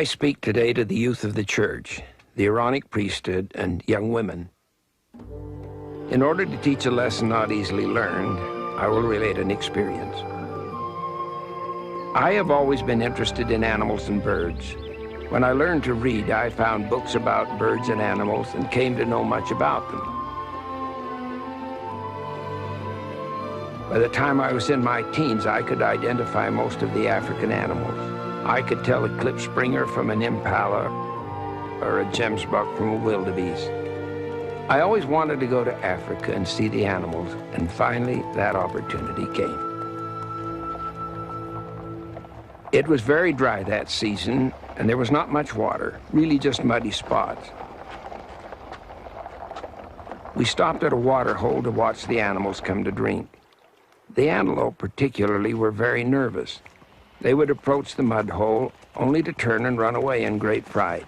I speak today to the youth of the church, the Aaronic priesthood, and young women. In order to teach a lesson not easily learned, I will relate an experience. I have always been interested in animals and birds. When I learned to read, I found books about birds and animals and came to know much about them. By the time I was in my teens, I could identify most of the African animals. I could tell a klipspringer from an impala or a gemsbok from a wildebeest. I always wanted to go to Africa and see the animals, and finally that opportunity came. It was very dry that season, and there was not much water, really just muddy spots. We stopped at a water hole to watch the animals come to drink. The antelope particularly were very nervous. They would approach the mud hole only to turn and run away in great fright.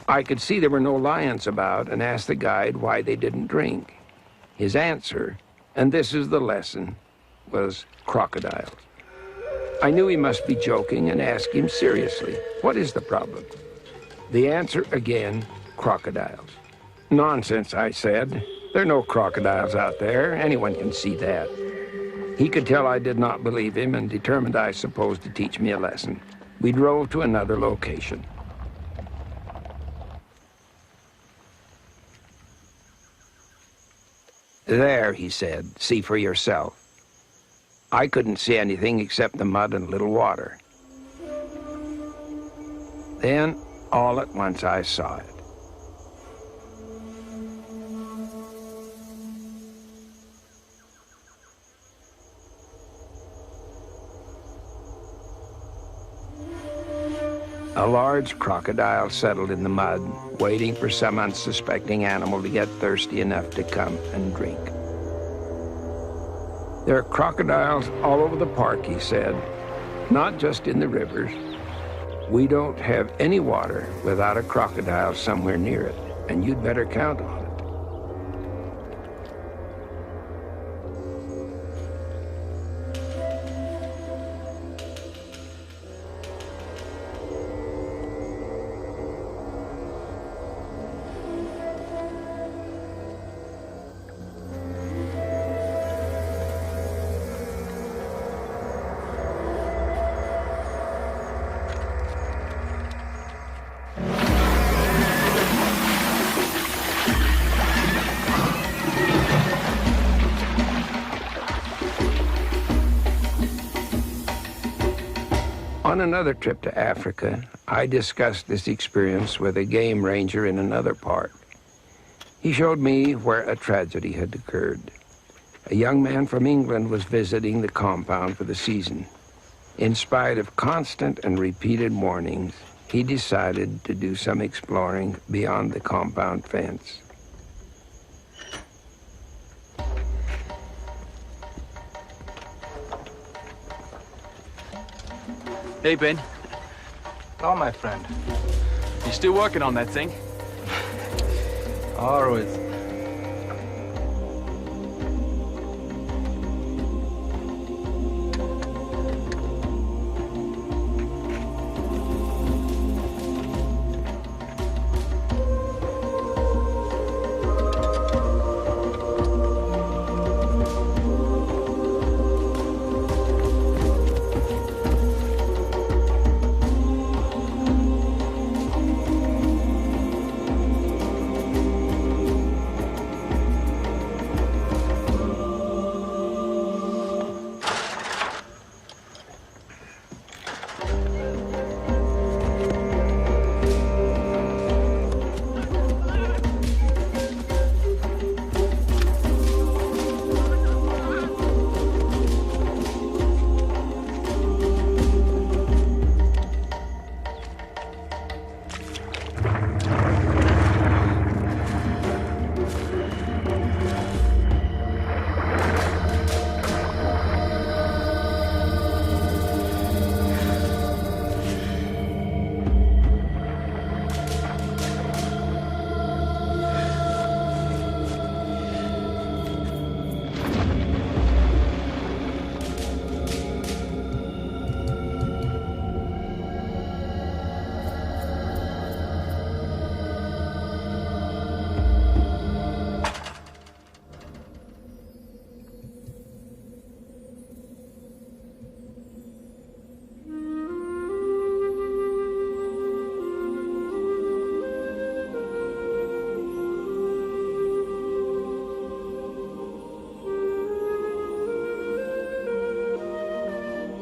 I could see there were no lions about and asked the guide why they didn't drink. His answer, and this is the lesson, was crocodiles. I knew he must be joking and asked him seriously, what is the problem? The answer again, crocodiles. Nonsense, I said. There are no crocodiles out there. Anyone can see that. He could tell I did not believe him and determined, I suppose, to teach me a lesson. We drove to another location. There, he said, see for yourself. I couldn't see anything except the mud and a little water. Then, all at once, I saw it. A large crocodile settled in the mud, waiting for some unsuspecting animal to get thirsty enough to come and drink. There are crocodiles all over the park, he said, not just in the rivers. We don't have any water without a crocodile somewhere near it, and you'd better count on it. On another trip to Africa, I discussed this experience with a game ranger in another park. He showed me where a tragedy had occurred. A young man from England was visiting the compound for the season. In spite of constant and repeated warnings, he decided to do some exploring beyond the compound fence. Hey, Ben. Hello, my friend. You still working on that thing? Always.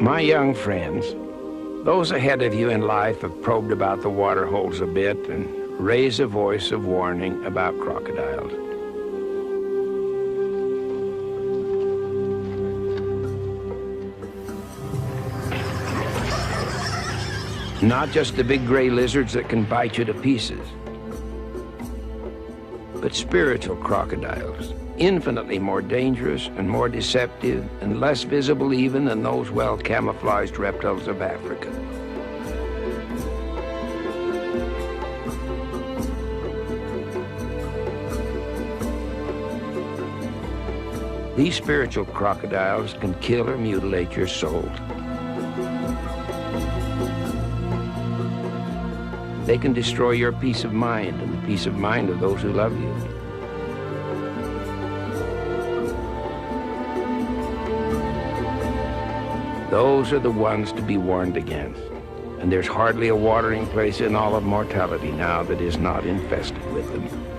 My young friends, those ahead of you in life have probed about the water holes a bit and raised a voice of warning about crocodiles. Not just the big gray lizards that can bite you to pieces, but spiritual crocodiles, infinitely more dangerous and more deceptive and less visible even than those well-camouflaged reptiles of Africa. These spiritual crocodiles can kill or mutilate your soul. They can destroy your peace of mind and the peace of mind of those who love you. Those are the ones to be warned against. And there's hardly a watering place in all of mortality now that is not infested with them.